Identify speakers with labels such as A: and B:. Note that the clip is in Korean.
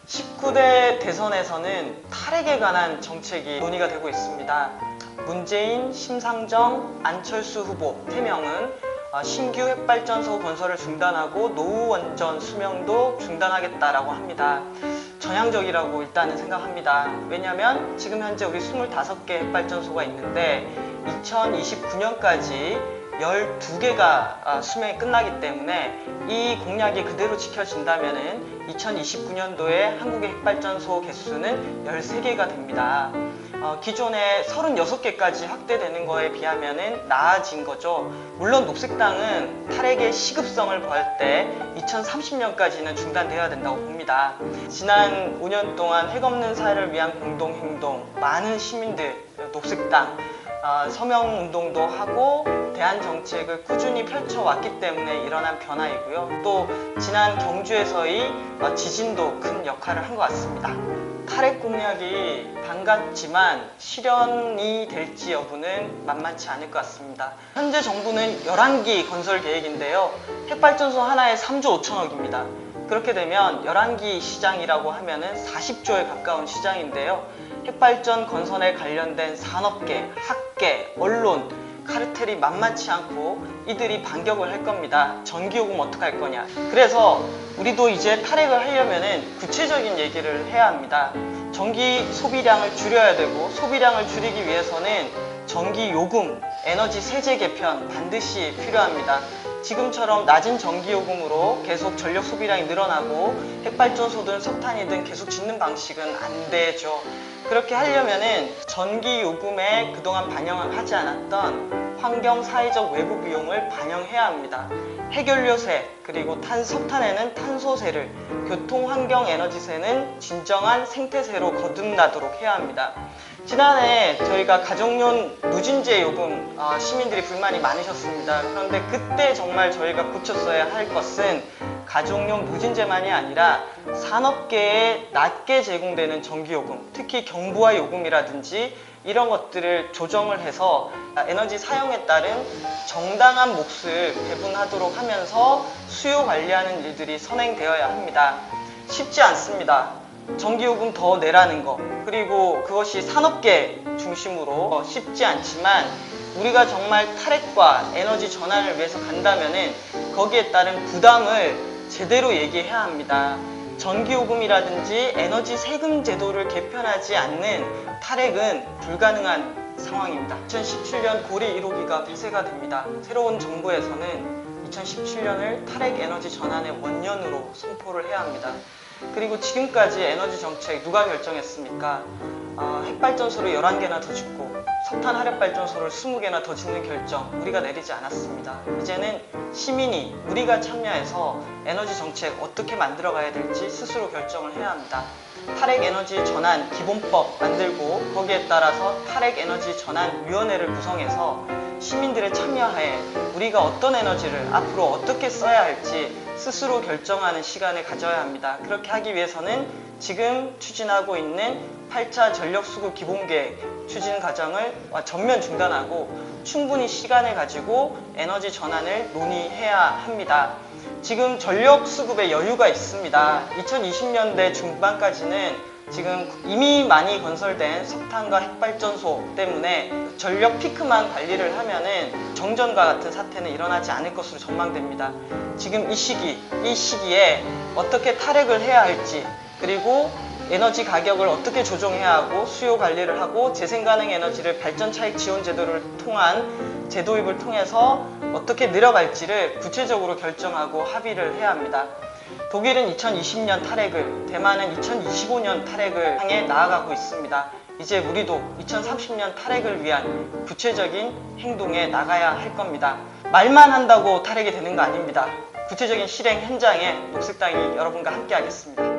A: 19대 대선에서는 탈핵에 관한 정책이 논의가 되고 있습니다. 문재인, 심상정, 안철수 후보 3명은 신규 핵발전소 건설을 중단하고 노후 원전 수명도 중단하겠다라고 합니다. 전향적이라고 일단은 생각합니다. 왜냐하면 지금 현재 우리 25개 핵발전소가 있는데 2029년까지 12개가 수명이 끝나기 때문에 이 공약이 그대로 지켜진다면 2029년도에 한국의 핵발전소 개수는 13개가 됩니다. 기존에 36개까지 확대되는 거에 비하면 나아진 거죠. 물론 녹색당은 탈핵의 시급성을 보할 때 2030년까지는 중단되어야 된다고 봅니다. 지난 5년 동안 핵없는 사회를 위한 공동행동, 많은 시민들, 녹색당, 서명운동도 하고 대안정책을 꾸준히 펼쳐왔기 때문에 일어난 변화이고요. 또 지난 경주에서의 지진도 큰 역할을 한 것 같습니다. 탈핵 공약이 반갑지만 실현이 될지 여부는 만만치 않을 것 같습니다. 현재 정부는 11기 건설 계획인데요. 핵발전소 하나에 3조 5천억입니다. 그렇게 되면 11기 시장이라고 하면은 40조에 가까운 시장인데요. 핵발전 건설에 관련된 산업계, 학계, 언론, 카르텔이 만만치 않고 이들이 반격을 할 겁니다. 전기요금 어떻게 할 거냐. 그래서 우리도 이제 탈핵을 하려면은 구체적인 얘기를 해야 합니다. 전기 소비량을 줄여야 되고, 소비량을 줄이기 위해서는 전기요금, 에너지 세제 개편 반드시 필요합니다. 지금처럼 낮은 전기요금으로 계속 전력 소비량이 늘어나고 핵발전소든 석탄이든 계속 짓는 방식은 안 되죠. 그렇게 하려면은 전기요금에 그동안 반영을 하지 않았던 환경 사회적 외부 비용을 반영해야 합니다. 핵연료세, 그리고 석탄에는 탄소세를, 교통환경에너지세는 진정한 생태세로 거듭나도록 해야 합니다. 지난해 저희가 가정용 누진제 요금 시민들이 불만이 많으셨습니다. 그런데 그때 정말 저희가 고쳤어야 할 것은 가정용 누진제만이 아니라 산업계에 낮게 제공되는 전기요금, 특히 경부화 요금이라든지 이런 것들을 조정을 해서 에너지 사용에 따른 정당한 몫을 배분하도록 하면서 수요 관리하는 일들이 선행되어야 합니다. 쉽지 않습니다. 전기요금 더 내라는 거, 그리고 그것이 산업계 중심으로 쉽지 않지만 우리가 정말 탈핵과 에너지 전환을 위해서 간다면은 거기에 따른 부담을 제대로 얘기해야 합니다. 전기요금이라든지 에너지 세금 제도를 개편하지 않는 탈핵은 불가능한 상황입니다. 2017년 고리 1호기가 폐쇄가 됩니다. 새로운 정부에서는 2017년을 탈핵 에너지 전환의 원년으로 선포를 해야 합니다. 그리고 지금까지 에너지 정책 누가 결정했습니까? 핵발전소를 11개나 더 짓고 석탄 화력발전소를 20개나 더 짓는 결정 우리가 내리지 않았습니다. 이제는 시민이 우리가 참여해서 에너지 정책 어떻게 만들어가야 될지 스스로 결정을 해야 합니다. 탈핵 에너지 전환 기본법 만들고 거기에 따라서 탈핵 에너지 전환 위원회를 구성해서 시민들의 참여하에 우리가 어떤 에너지를 앞으로 어떻게 써야 할지 스스로 결정하는 시간을 가져야 합니다. 그렇게 하기 위해서는 지금 추진하고 있는 8차 전력수급 기본계획 추진 과정을 전면 중단하고 충분히 시간을 가지고 에너지 전환을 논의해야 합니다. 지금 전력 수급에 여유가 있습니다. 2020년대 중반까지는 지금 이미 많이 건설된 석탄과 핵발전소 때문에 전력 피크만 관리를 하면은 정전과 같은 사태는 일어나지 않을 것으로 전망됩니다. 지금 이 시기에 어떻게 탈핵을 해야 할지, 그리고 에너지 가격을 어떻게 조정해야 하고 수요 관리를 하고 재생가능 에너지를 발전 차익 지원 제도를 통한 제도입을 통해서 어떻게 늘어갈지를 구체적으로 결정하고 합의를 해야 합니다. 독일은 2020년 탈핵을, 대만은 2025년 탈핵을 향해 나아가고 있습니다. 이제 우리도 2030년 탈핵을 위한 구체적인 행동에 나가야 할 겁니다. 말만 한다고 탈핵이 되는 거 아닙니다. 구체적인 실행 현장에 녹색당이 여러분과 함께 하겠습니다.